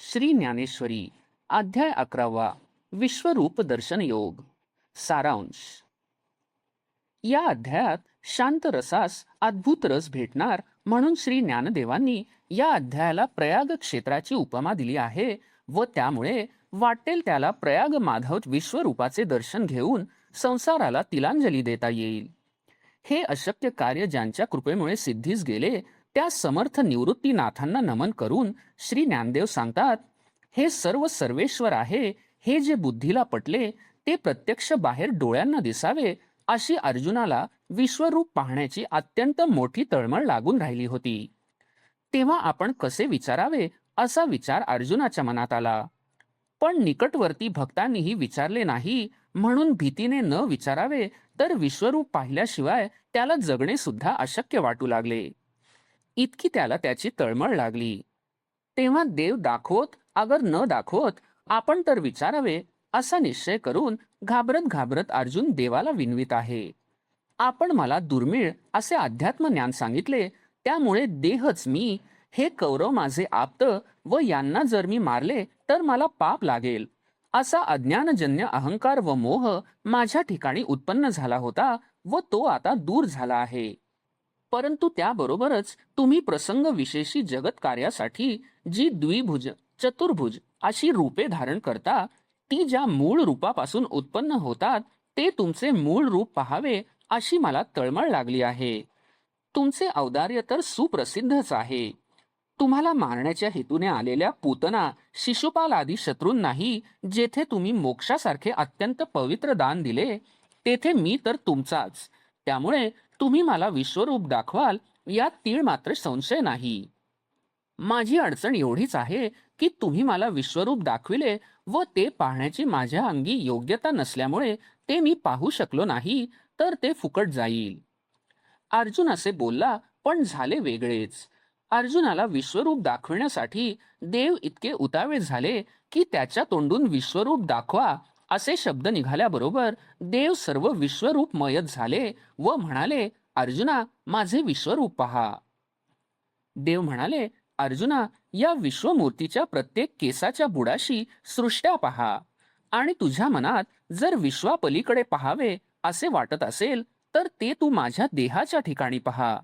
श्री ज्ञानेश्वरी अध्याय 11 विश्वरूप दर्शन योग सारांश। या अध्यायात शांत रसास अद्भुत रस भेटणार म्हणून श्री ज्ञानदेवांनी या अध्यायाला प्रयाग क्षेत्राची उपमा दिली आहे व त्यामुळे वाटेल त्याला प्रयाग माधव विश्वरूपाचे दर्शन घेऊन संसाराला तिलांजली देता येईल। हे अशक्य कार्य ज्यांच्या कृपेमुळे सिद्धीस गेले त्या समर्थ निवृत्तीनाथांना नमन करून श्री ज्ञानदेव सांगतात, हे सर्व सर्वेश्वर आहे हे जे बुद्धीला पटले ते प्रत्यक्ष बाहेर डोळ्यांना दिसावे अशी अर्जुनाला विश्वरूप पाहण्याची अत्यंत मोठी तळमळ लागून राहिली होती। तेव्हा आपण कसे विचारावे असा विचार अर्जुनाच्या मनात आला, पण निकटवर्ती भक्तांनीही विचारले नाही म्हणून भीतीने न विचारावे तर विश्वरूप पाहिल्याशिवाय त्याला जगणे सुद्धा अशक्य वाटू लागले। इतकी त्याला त्याची तळमळ लागली। तेव्हा देव दाखवत अगर न दाखवत आपण तर विचारावे असा निश्चय करून घाबरत घाबरत अर्जुन देवाला विनवित आहे, आपण मला दुर्मिळ असे अध्यात्म ज्ञान सांगितले त्यामुळे देहच मी, हे कौरव माझे आप्त व यांना जर मी मारले तर मला पाप लागेल असा अज्ञानजन्य अहंकार व मोह माझ्या ठिकाणी उत्पन्न झाला होता व तो आता दूर झाला आहे। परंतु त्याबरोबरच तुम्ही प्रसंग विशेषी जगत कार्यासाठी जी द्विभुज चतुर्भुज अशी रूपे धारण करता ती ज्या मूळ रूपापासून उत्पन्न होतात ते तुमचे मूळ रूप पहावे अशी मला तळमळ लागली आहे। तुमचे औदार्य तर सुप्रसिद्धच आहे। तुम्हाला मारण्याच्या हेतूने आलेल्या पूतना शिशुपाल आदी शत्रूंनाही जेथे तुम्ही मोक्षासारखे अत्यंत पवित्र दान दिले तेथे मी तर तुमचाच, त्यामुळे तुम्ही मला विश्वरूप दाखवाल यात तीळ मात्र संशय नाही। माझी अडचण एवढीच आहे की तुम्ही मला विश्वरूप दाखविले व ते पाहण्याची माझ्या अंगी योग्यता नसल्यामुळे ते मी पाहू शकलो नाही तर ते फुकट जाईल। अर्जुन असे बोलला पण झाले वेगळेच। अर्जुनाला विश्वरूप दाखविण्यासाठी देव इतके उतावीळ झाले की त्याच्या तोंडून विश्वरूप दाखवा असे शब्द निघाल्याबरोबर देव सर्व विश्वरूप मयत झाले व म्हणाले, अर्जुना माझे विश्वरूप पहा। देव म्हणाले, अर्जुना या विश्वमूर्तीच्या प्रत्येक केसाच्या बुडाशी सृष्ट्या पहा आणि तुझ्या मनात जर विश्वापलीकडे पहावे असे वाटत असेल तर ते तू माझ्या देहाच्या ठिकाणी पहा।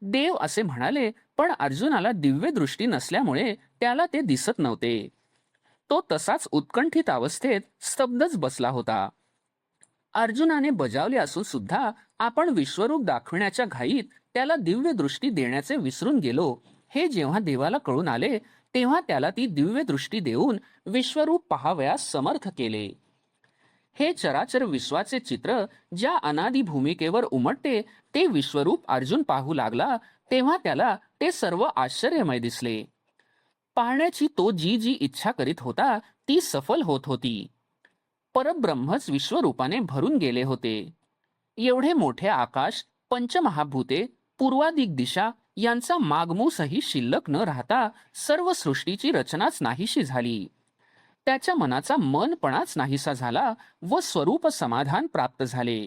देव असे म्हणाले पण अर्जुनाला दिव्य दृष्टी नसल्यामुळे त्याला ते दिसत नव्हते। तो तसाच उत्कंठित अवस्थेत स्तब्धच बसला होता। अर्जुनाने बजावले असून सुद्धा आपण विश्वरूप दाखविण्याच्या घाईत त्याला दिव्य दृष्टी देण्याचे विसरून गेलो हे जेव्हा देवाला कळून आले तेव्हा त्याला ती दिव्य दृष्टी देऊन विश्वरूप पाहावयास समर्थ केले। हे चराचर विश्वाचे चित्र ज्या अनादी भूमिकेवर उमटते ते विश्वरूप अर्जुन पाहू लागला तेव्हा त्याला ते सर्व आश्चर्यमय दिसले। पाहण्याची तो जी जी इच्छा करीत होता ती सफल होत होती। परब्रह्मच विश्वरूपाने भरून गेले होते। एवढे मोठे आकाश, पंचमहाभूते, पूर्वादिक दिशा यांचा मागमूसही शिल्लक न राहता सर्व सृष्टीची रचनाच नाहीशी झाली। त्याच्या मनाचा मनपणाच नाहीसा झाला व स्वरूप समाधान प्राप्त झाले।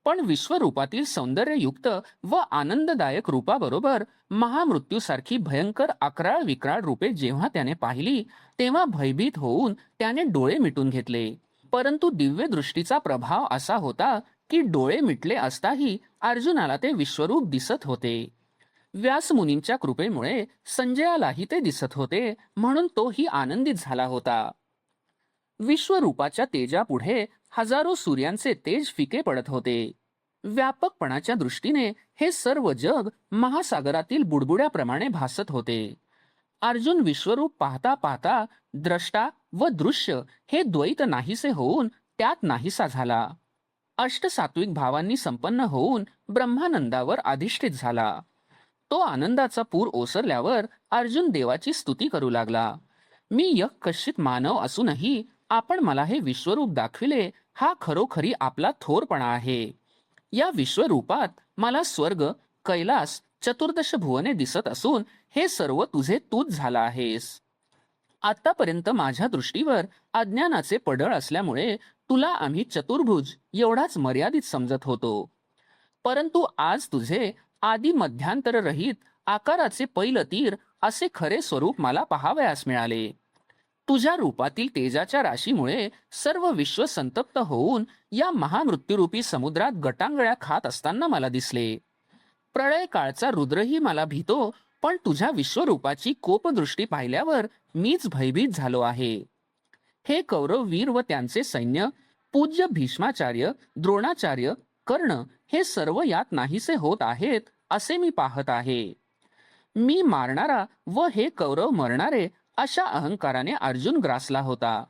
पण विश्वरूपातील सौंदर्ययुक्त व आनंददायक रूपाबरोबर महामृत्यूसारखी भयंकर अकराळ विक्राळ रूपे जेव्हा त्याने पाहिली तेव्हा भयभीत होऊन त्याने डोळे मिटून घेतले। परंतु दिव्य दृष्टीचा प्रभाव असा होता की डोळे मिटले असताही अर्जुनाला ते विश्वरूप दिसत होते। व्यासमुनींच्या कृपेमुळे संजयालाही ते दिसत होते म्हणून तोही आनंदित झाला होता। विश्वरूपाच्या तेजापुढे हजारो सूर्यांचे तेज फिके पडत होते। व्यापकपणाच्या दृष्टीने हे सर्व जग महासागरातील बुडबुड्याप्रमाणे भासत होते। अर्जुन विश्वरूप पाहता पाहता द्रष्टा व दृश्य हे द्वैत नाहीसे होऊन त्यात नाहीसा झाला। अष्टसात्विक भावांनी संपन्न होऊन ब्रह्मानंदावर अधिष्ठित झाला। तो आनंदाचा पूर ओसरल्यावर अर्जुन देवाची स्तुती करू लागला, मी यकश्चित मानव असूनही आपण मला हे विश्वरूप दाखविले हा खरोखरी आपला थोरपणा आहे। या विश्वरूपात मला स्वर्ग, कैलास, चतुर्दश भुवने दिसत असून हे सर्व तुझे तूच झाला आहेस। आतापर्यंत माझ्या दृष्टीवर अज्ञानाचे पडळ असल्यामुळे तुला आम्ही चतुर्भुज एवढाच मर्यादित समजत होतो, परंतु आज तुझे आदि मध्यांतर रहित आकाराचे पैल तीर असे खरे स्वरूप मला पाहावयास मिळाले. तुझ्या रूपातील तेजाच्या राशीमुळे सर्व विश्व संतप्त होऊन या महामृत्यूरूपी समुद्रात गटांगळ्या खात असताना मला दिसले. प्रळय काळचा रुद्रही मला भीतो, पण तुझ्या विश्वरूपाची कोपदृष्टी पाहिल्यावर मीच भयभीत झालो आहे. हे कौरव वीर व त्यांचे सैन्य, पूज्य भीष्माचार्य, द्रोणाचार्य, कर्ण हे सर्व यात नाहीसे होत आहेत असे मी पाहत आहे. मी मारणारा व हे कौरव मरणारे अशा अहंकाराने अर्जुन ग्रासला होता.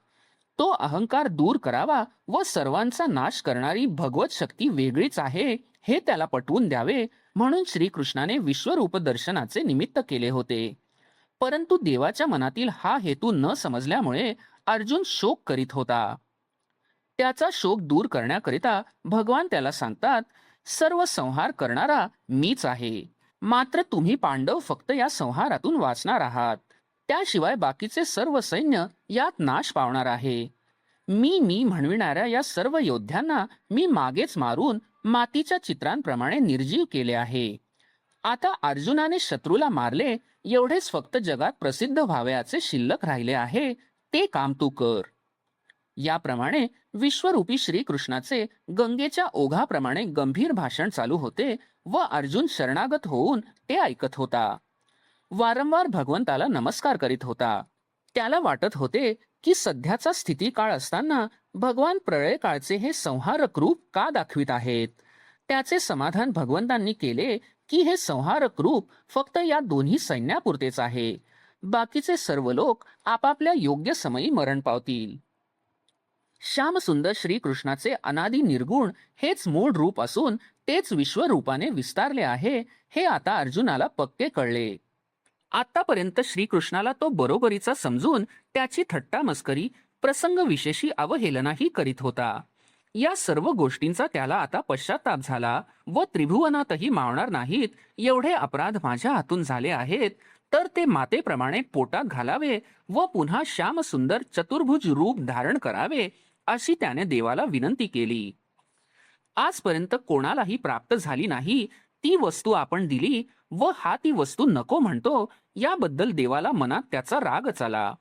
तो अहंकार दूर करावा व सर्वांचा नाश करणारी भगवत शक्ती वेगळीच आहे हे त्याला पटवून द्यावे म्हणून श्रीकृष्णाने विश्वरूप दर्शनाचे निमित्त केले होते. परंतु देवाच्या मनातील हा हेतू न समजल्यामुळे अर्जुन शोक करीत होता. त्याचा शोक दूर करण्याकरिता भगवान त्याला सांगतात, सर्व संहार करणारा मीच आहे. मात्र तुम्ही पांडव फक्त या संहारातून वाचणार आहात. त्याशिवाय बाकीचे सर्व सैन्य यात नाश पावणार आहे. मी म्हणविणाऱ्या या सर्व योद्ध्यांना मी मागेच मारून मातीच्या चित्रांप्रमाणे निर्जीव केले आहे. आता अर्जुनाने शत्रूला मारले एवढेच फक्त जगात प्रसिद्ध व्हावयाचे शिल्लक राहिले आहे. ते काम तू कर. याप्रमाणे विश्वरूपी श्रीकृष्णाचे गंगेच्या ओघाप्रमाणे गंभीर भाषण चालू होते व अर्जुन शरणागत होऊन ते ऐकत होता. वारंवार भगवंताला नमस्कार करीत होता. त्याला वाटत होते की सध्याचा स्थिती काळ असताना भगवान प्रळय काळचे हे संहारक रूप का दाखवित आहेत. त्याचे समाधान भगवंतांनी केले की हे संहारक रूप फक्त या दोन्ही सैन्यापुरतेच आहे. बाकीचे सर्व लोक आपापल्या योग्य समयी मरण पावतील. श्यामसुंदर श्रीकृष्णाचे अनादि निर्गुण हेच मूळ रूप असून तेच विश्वरूपाने विस्तारले आहे हे आता अर्जुनाला पक्के कळले. आतापर्यंत श्रीकृष्णाला तो बरोबरीचा समजून त्याची थट्टा मस्करी, प्रसंग विशेषी अवहेलनाही करीत होता. या सर्व गोष्टींचा त्याला आता पश्चाताप झाला व त्रिभुवनातही मावणार नाहीत एवढे अपराध माझ्या हातून झाले आहेत तर ते मातेप्रमाणे पोटात घालावे व पुन्हा श्यामसुंदर चतुर्भुज रूप धारण करावे अशी त्याने देवाला विनंती केली. आजपर्यंत कोणालाही प्राप्त झाली नाही ती वस्तू आपण दिली व हा ती वस्तू नको म्हणतो याबद्दल देवाला मनात त्याचा रागच आला.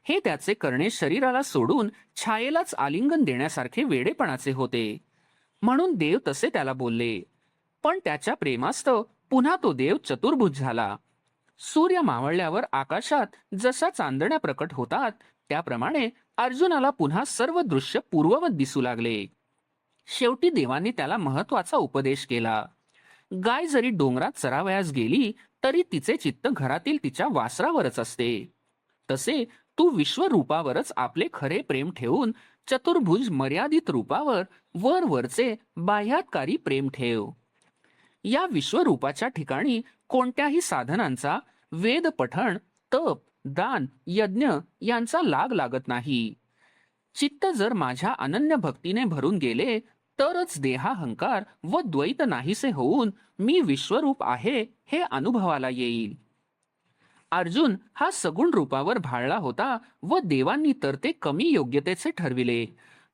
हे त्याचे करणे शरीराला सोडून छायेलाच आलिंगन देण्यासारखे वेडेपणाचे होते. म्हणून देव तसे त्याला बोलले. पण त्याच्या प्रेमास्तव पुन्हा तो देव चतुर्भुज झाला. सूर्य मावळल्यावर आकाशात जसा चांदण्या प्रकट होतात त्याप्रमाणे अर्जुनाला पुन्हा सर्व दृश्य पूर्ववत दिसू लागले. शेवटी देवाने त्याला महत्वाचा उपदेश केला. गाय जरी डोंगरात चरावयास गेली तरी तिचे चित्त घरातील तिच्या वासरावरच असते. तसे तू विश्वरूपावरच आपले खरे प्रेम ठेवून चतुर्भुज मर्यादित रूपावर वरवरचे बाह्यातकारी प्रेम ठेव. या विश्वरूपाच्या ठिकाणी कोणत्याही साधनांचा, वेद पठण, तप, दान, यज्ञ यांचा लाग लागत नाही. चित्त जर माझ्या अनन्य भक्तीने भरून गेले तरच देहाहंकार व द्वैत नाहीसे होऊन मी विश्वरूप आहे हे अनुभवाला येईल. अर्जुन हा सगुण रूपावर भाळला होता व देवांनी तर ते कमी योग्यतेचे ठरविले.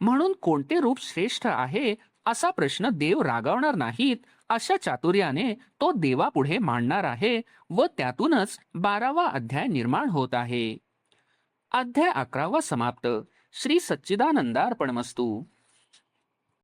म्हणून कोणते रूप श्रेष्ठ आहे असा प्रश्न देव रागावणार नाहीत अशा चातुर्याने तो देवापुढे मांडणार आहे व त्यातूनच 12वा अध्याय निर्माण होत आहे. अध्याय 11 समाप्त. श्री सच्चिदानंदार्पणमस्तु.